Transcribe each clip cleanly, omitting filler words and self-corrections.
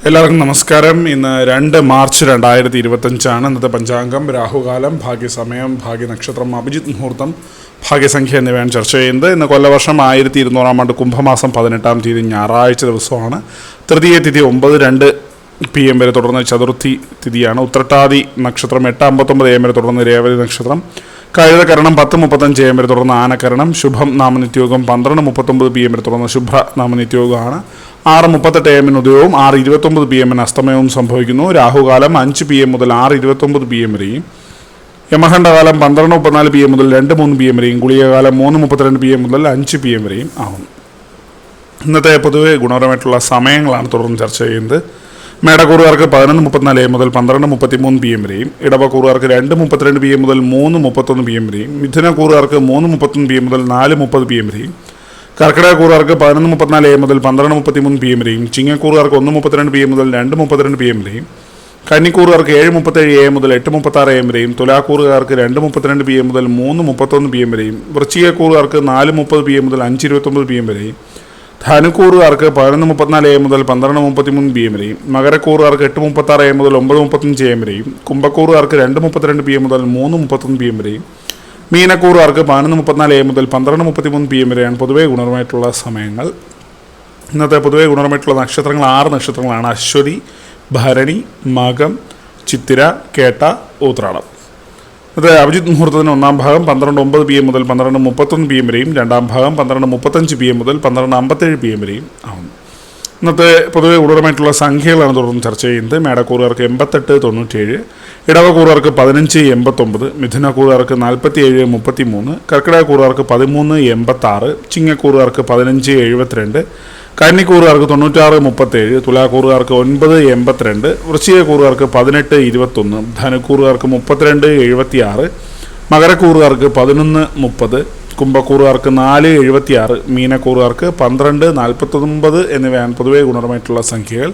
എല്ലാവർക്കും നമസ്കാരം. ഇന്ന് 2 മാർച്ച് 2025 ഇന്നത്തെ പഞ്ചാംഗം. രാഹുകാലം, ഭാഗ്യസമയം, ഭാഗ്യനക്ഷത്രം, അഭിജിത്ത് മുഹൂർത്തം, ഭാഗ്യസംഖ്യ എന്നിവയാണ് ചർച്ച ചെയ്യുന്നത്. ഇന്ന് കൊല്ലവർഷം 1200 ആണ്ട് കുംഭമാസം 18-ാം തീയതി ഞായറാഴ്ച ദിവസമാണ്. തൃതീയ തിഥി 9:02 PM വരെ തുടർന്ന് ചതുർത്ഥി തിഥിയാണ്. ഉത്രട്ടാതി നക്ഷത്രം 8:59 AM വരെ തുടർന്ന് രേവതി നക്ഷത്രം. കഴുതകരണം 10:35 AM വരെ തുടർന്ന് ആനക്കരണം. ശുഭം നാമനിത്യോഗം 12:39 PM വരെ തുടർന്ന് ശുഭ്ര നാമനിത്യോഗമാണ്. 6:38 AM ഉദയവും 6:29 PM അസ്തമയവും സംഭവിക്കുന്നു. രാഹുകാലം 5 PM മുതൽ 6:29 PM വരെയും, യമഹണ്ഡകാലം 12:34 PM മുതൽ 2:03 PM വരെയും, ഗുളികകാലം 3:32 PM മുതൽ 5 PM വരെയും ആകുന്നു. ഇന്നത്തെ പൊതുവെ ഗുണപരമായിട്ടുള്ള സമയങ്ങളാണ് തുടർന്ന് ചർച്ച ചെയ്യുന്നത്. മേടക്കൂറുകാർക്ക് 11:34 AM മുതൽ 12:33 PM വരെയും, ഇടവക്കൂറുകാർക്ക് 2:32 PM മുതൽ 3:31 PM വരെയും, മിഥുനക്കൂറുകാർക്ക് 3:31 PM മുതൽ 4:30 PM വരെയും, കർക്കിടകക്കൂറുകാർക്ക് 11:34 AM മുതൽ 12:33 PM വരെയും, ചിങ്ങക്കൂറുകാർക്ക് 1:32 PM മുതൽ 2:32 PM വരെയും, കന്നിക്കൂറുകാർക്ക് 7:37 AM മുതൽ 8:36 AM വരെയും, തുലാക്കൂറുകാർക്ക് 2:32 PM മുതൽ 3:31 PM വരെയും, വൃശ്ചികക്കൂറുകാർക്ക് 4:30 PM മുതൽ 5:29 PM വരെയും, ധനുക്കൂറുകാർക്ക് 11:34 AM മുതൽ 12:33 PM വരെയും, മകരക്കൂറുകാർക്ക് 8:36 AM മുതൽ 9:35 AM വരെയും, കുംഭക്കൂറുകാർക്ക് 2:32 PM മുതൽ 3:31 PM വരെയും, മീനക്കൂറുകാർക്ക് 11:34 AM മുതൽ 12:33 PM വരെയാണ് പൊതുവേ ഗുണപരമായിട്ടുള്ള സമയങ്ങൾ. ഇന്നത്തെ പൊതുവേ ഗുണപരമായിട്ടുള്ള നക്ഷത്രങ്ങൾ 6 നക്ഷത്രങ്ങളാണ്: അശ്വതി, ഭരണി, മകം, ചിത്തിര, കേട്ട, ഉത്രാടം. ഇത് അഭിജിത്ത് മുഹൂർത്തത്തിന് 1-ാം ഭാഗം 12:09 PM മുതൽ 12:31 PM വരെയും, 2-ാം ഭാഗം 12:35 PM മുതൽ 12:57 PM വരെയും ആവുന്നു. ഇന്നത്തെ പൊതുവെ ഗുണപരമായിട്ടുള്ള സംഖ്യകളാണ് തുടർന്ന് ചർച്ച ചെയ്യുന്നത്. മേടക്കൂറുകാർക്ക് 88-97, ഇടവക്കൂറുകാർക്ക് 15-89, മിഥുനക്കൂറുകാർക്ക് 47-33, കർക്കിടകക്കൂറുകാർക്ക് 13-86, ചിങ്ങക്കൂറുകാർക്ക് 15-72, കന്നിക്കൂറുകാർക്ക് 96-37, തുലാക്കൂറുകാർക്ക് 9-82, വൃശ്ചികക്കൂറുകാർക്ക് 18-21, ധനുക്കൂറുകാർക്ക് 32-76, മകരക്കൂറുകാർക്ക് 11-30, കുംഭക്കൂറുകാർക്ക് 4-76, മീനക്കൂറുകാർക്ക് 12-49 എന്നിവയാണ് പൊതുവേ ഗുണപരമായിട്ടുള്ള സംഖ്യകൾ.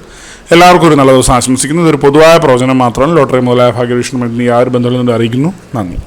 എല്ലാവർക്കും ഒരു നല്ല ദിവസം ആശംസിക്കുന്നു. ഇതൊരു പൊതുവായ പ്രവചനം മാത്രമാണ്. ലോട്ടറി മുതലായ ഭാഗ്യവീക്ഷണം യാതൊരു ബന്ധങ്ങളും അറിയിക്കുന്നു. നന്ദി.